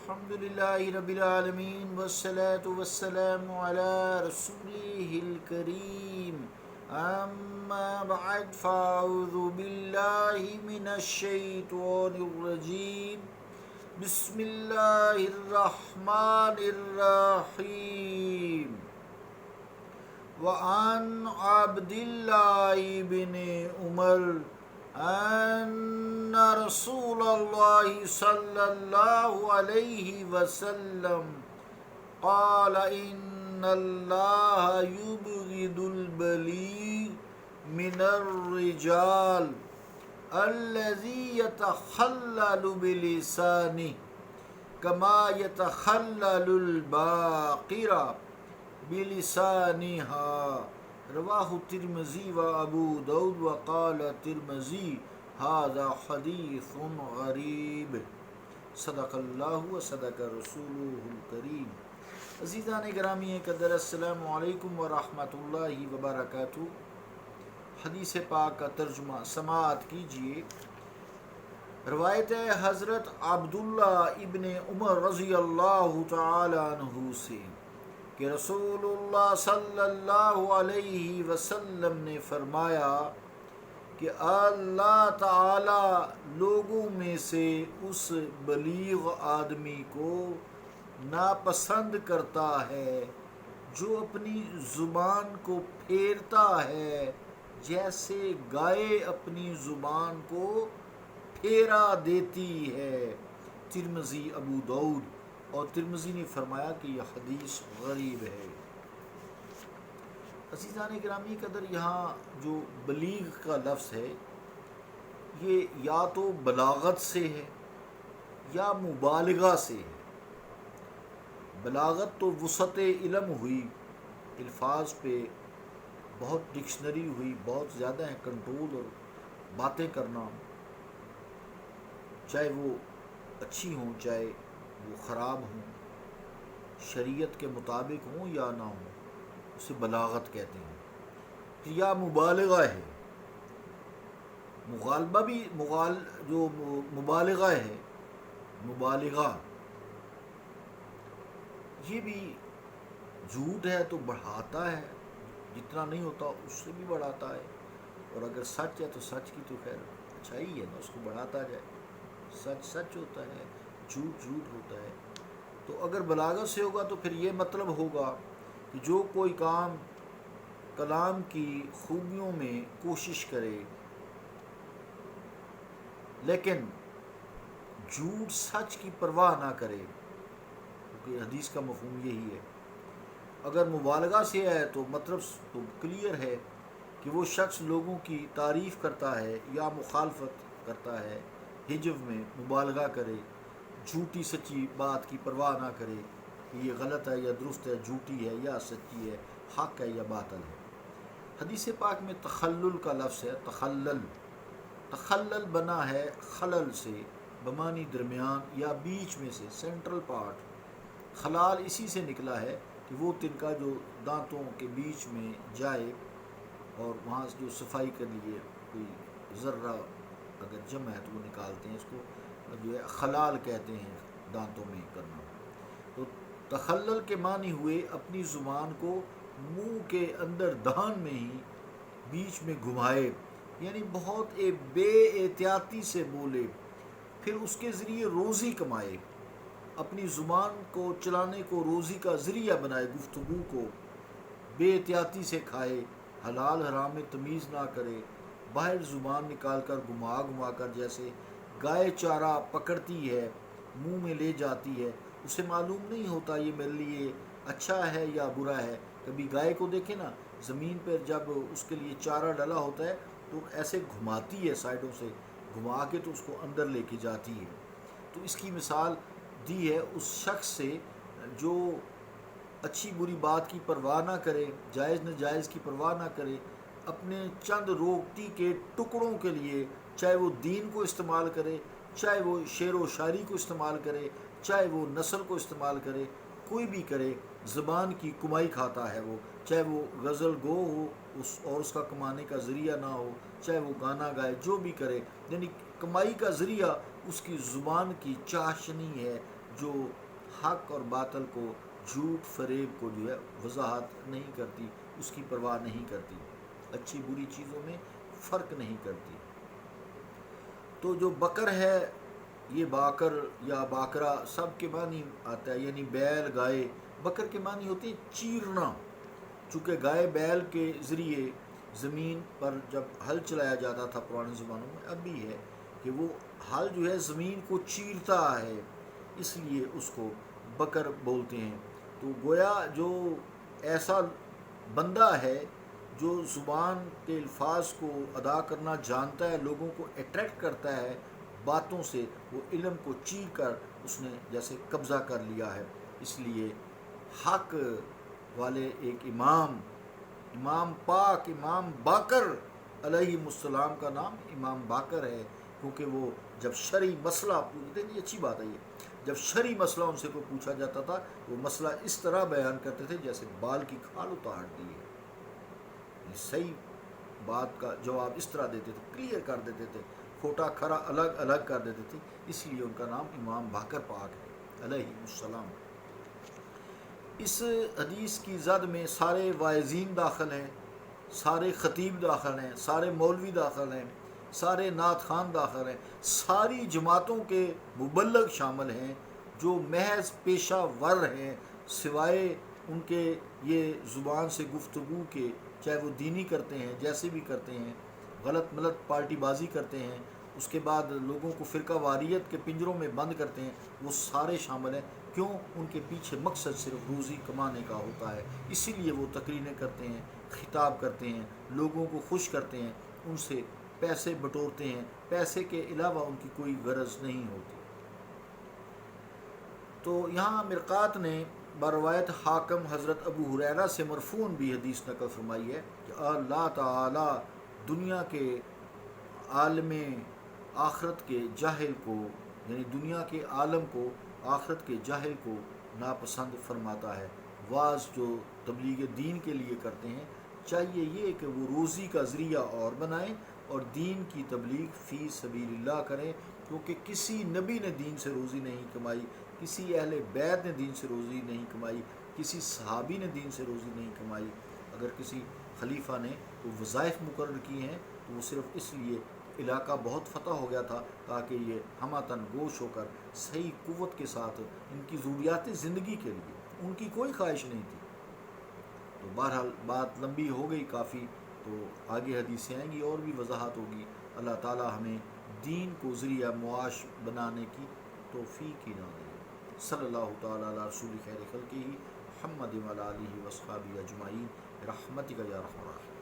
الحمد لله رب العالمين والصلاة والسلام على رسوله الكريم أما بعد فأعوذ بالله من الشيطان الرجيم بسم الله الرحمن الرحيم وعن عبد الله بن عمر أن رسول الله صلى الله عليه وسلم قال إن الله يبغض البليغ من الرجال الذي يتخلل بلسانه كما يتخلل الباقرة بلسانها رواہ الترمذی و ابو داود وقال الترمذی هذا حدیث غریب صدق اللہ و صدق رسولہ الکریم۔ عزیزان گرامی قدر السلام علیکم ورحمۃ اللہ وبرکاتہ۔ حدیث پاک کا ترجمہ سماعت کیجیے۔ روایت ہے حضرت عبداللہ ابن عمر رضی اللہ تعالی عنہ سے کہ رسول اللہ صلی اللہ علیہ وسلم نے فرمایا کہ اللہ تعالی لوگوں میں سے اس بلیغ آدمی کو ناپسند کرتا ہے جو اپنی زبان کو پھیرتا ہے جیسے گائے اپنی زبان کو پھیرا دیتی ہے۔ ترمذی ابو داود، اور ترمذی نے فرمایا کہ یہ حدیث غریب ہے۔ عزیزان گرامی قدر، یہاں جو بلیغ کا لفظ ہے یہ یا تو بلاغت سے ہے یا مبالغہ سے ہے۔ بلاغت تو وسعت علم ہوئی، الفاظ پہ بہت ڈکشنری ہوئی، بہت زیادہ ہے کنٹرول اور باتیں کرنا، چاہے وہ اچھی ہوں چاہے وہ خراب ہوں، شریعت کے مطابق ہوں یا نہ ہوں، اسے بلاغت کہتے ہیں۔ یا مبالغہ ہے، مغالبہ بھی جو مبالغہ ہے، مبالغہ یہ بھی جھوٹ ہے تو بڑھاتا ہے، جتنا نہیں ہوتا اس سے بھی بڑھاتا ہے، اور اگر سچ ہے تو سچ کی تو خیر اچھائی ہے نا، اس کو بڑھاتا جائے۔ سچ سچ ہوتا ہے، جھوٹ جھوٹ ہوتا ہے۔ تو اگر بلاغت سے ہوگا تو پھر یہ مطلب ہوگا کہ جو کوئی کام کلام کی خوبیوں میں کوشش کرے لیکن جھوٹ سچ کی پرواہ نہ کرے، کیونکہ حدیث کا مفہوم یہی ہے۔ اگر مبالغہ سے ہے تو مطلب تو کلیئر ہے کہ وہ شخص لوگوں کی تعریف کرتا ہے یا مخالفت کرتا ہے، حجو میں مبالغہ کرے، جھوٹی سچی بات کی پرواہ نہ کرے کہ یہ غلط ہے یا درست ہے، جھوٹی ہے یا سچی ہے، حق ہے یا باطل ہے۔ حدیث پاک میں تخلل کا لفظ ہے، تخلل۔ تخلل بنا ہے خلل سے، بمانی درمیان یا بیچ میں سے، سینٹرل پارٹ۔ خلال اسی سے نکلا ہے کہ وہ تنکا جو دانتوں کے بیچ میں جائے اور وہاں سے جو صفائی کے لیے کوئی ذرہ اگر جمع ہے تو وہ نکالتے ہیں، اس کو جو ہے خلال کہتے ہیں، دانتوں میں کرنا۔ تو تخلل کے معنی ہوئے اپنی زبان کو منہ کے اندر دہان میں ہی بیچ میں گھمائے، یعنی بہت بے احتیاطی سے بولے، پھر اس کے ذریعے روزی کمائے، اپنی زبان کو چلانے کو روزی کا ذریعہ بنائے، گفتگو کو بے احتیاطی سے کھائے، حلال حرام میں تمیز نہ کرے، باہر زبان نکال کر گھما کر جیسے گائے چارہ پکڑتی ہے منہ میں لے جاتی ہے، اسے معلوم نہیں ہوتا یہ میرے لیے اچھا ہے یا برا ہے۔ کبھی گائے کو دیکھیں نا، زمین پر جب اس کے لیے چارہ ڈلا ہوتا ہے تو ایسے گھماتی ہے، سائڈوں سے گھما کے تو اس کو اندر لے کے جاتی ہے۔ تو اس کی مثال دی ہے اس شخص سے جو اچھی بری بات کی پرواہ نہ کرے، جائز ناجائز کی پرواہ نہ کرے، اپنے چند روٹی کے ٹکڑوں کے لیے چاہے وہ دین کو استعمال کرے، چاہے وہ شعر و شاعری کو استعمال کرے، چاہے وہ نثر کو استعمال کرے، کوئی بھی کرے، زبان کی کمائی کھاتا ہے وہ، چاہے وہ غزل گو ہو اور اس کا کمانے کا ذریعہ نہ ہو، چاہے وہ گانا گائے، جو بھی کرے، یعنی کمائی کا ذریعہ اس کی زبان کی چاشنی ہے، جو حق اور باطل کو، جھوٹ فریب کو جو ہے وضاحت نہیں کرتی، اس کی پرواہ نہیں کرتی، اچھی بری چیزوں میں فرق نہیں کرتی۔ تو جو بکر ہے، یہ باکر یا باکرا سب کے معنی آتا ہے، یعنی بیل گائے۔ بکر کے معنی ہوتے ہیں چیرنا، چونکہ گائے بیل کے ذریعے زمین پر جب ہل چلایا جاتا تھا پرانے زمانوں میں، اب بھی ہے کہ وہ ہل جو ہے زمین کو چیرتا ہے، اس لیے اس کو بکر بولتے ہیں۔ تو گویا جو ایسا بندہ ہے جو زبان کے الفاظ کو ادا کرنا جانتا ہے، لوگوں کو اٹریکٹ کرتا ہے باتوں سے، وہ علم کو چیر کر اس نے جیسے قبضہ کر لیا ہے۔ اس لیے حق والے ایک امام پاک، امام باقر علیہ السلام کا نام امام باقر ہے، کیونکہ وہ جب شرعی مسئلہ پوچھتے ہیں، یہ اچھی بات ہے، یہ جب شرعی مسئلہ ان سے کوئی پوچھا جاتا تھا، وہ مسئلہ اس طرح بیان کرتے تھے جیسے بال کی کھال اتار دی ہے، صحیح بات کا جواب اس طرح دیتے تھے، کلیئر کر دیتے تھے، کھوٹا کھرا الگ الگ کر دیتے تھے، اس لیے ان کا نام امام باقر پاک ہے علیہ السلام۔ اس حدیث کی زد میں سارے واعظین داخل ہیں، سارے خطیب داخل ہیں، سارے مولوی داخل ہیں، سارے نعت خوان داخل ہیں، ساری جماعتوں کے مبلغ شامل ہیں جو محض پیشہ ور ہیں، سوائے ان کے یہ زبان سے گفتگو کے، چاہے وہ دینی کرتے ہیں، جیسے بھی کرتے ہیں، غلط ملت پارٹی بازی کرتے ہیں، اس کے بعد لوگوں کو فرقہ واریت کے پنجروں میں بند کرتے ہیں، وہ سارے شامل ہیں۔ کیوں؟ ان کے پیچھے مقصد صرف روزی کمانے کا ہوتا ہے، اسی لیے وہ تقریریں کرتے ہیں، خطاب کرتے ہیں، لوگوں کو خوش کرتے ہیں، ان سے پیسے بٹورتے ہیں، پیسے کے علاوہ ان کی کوئی غرض نہیں ہوتی۔ تو یہاں مرقات نے بروایت حاکم حضرت ابو ہریرہ سے مرفوعاً بھی حدیث نقل فرمائی ہے کہ اللہ تعالی دنیا کے عالم آخرت کے جاہل کو، یعنی دنیا کے عالم کو، آخرت کے جاہل کو ناپسند فرماتا ہے۔ واعظ جو تبلیغ دین کے لیے کرتے ہیں، چاہیے یہ کہ وہ روزی کا ذریعہ اور بنائیں اور دین کی تبلیغ فی سبیل اللہ کریں، کیونکہ کسی نبی نے دین سے روزی نہیں کمائی، کسی اہل بیت نے دین سے روزی نہیں کمائی، کسی صحابی نے دین سے روزی نہیں کمائی۔ اگر کسی خلیفہ نے تو وظائف مقرر کی ہیں تو وہ صرف اس لیے علاقہ بہت فتح ہو گیا تھا تاکہ یہ ہمہ گوش ہو کر صحیح قوت کے ساتھ ان کی ضروریات زندگی کے لیے، ان کی کوئی خواہش نہیں تھی۔ تو بہرحال بات لمبی ہو گئی کافی، تو آگے حدیثیں آئیں گی اور بھی وضاحت ہوگی۔ اللہ تعالی ہمیں دین کو ذریعہ معاش بنانے کی توفیق ہی نہ دے۔ صلی اللہ تعالی علی رسول خیر خلقہ محمد وعلی آلہ وصحبہ اجمعین برحمتک یا ارحم الراحمین۔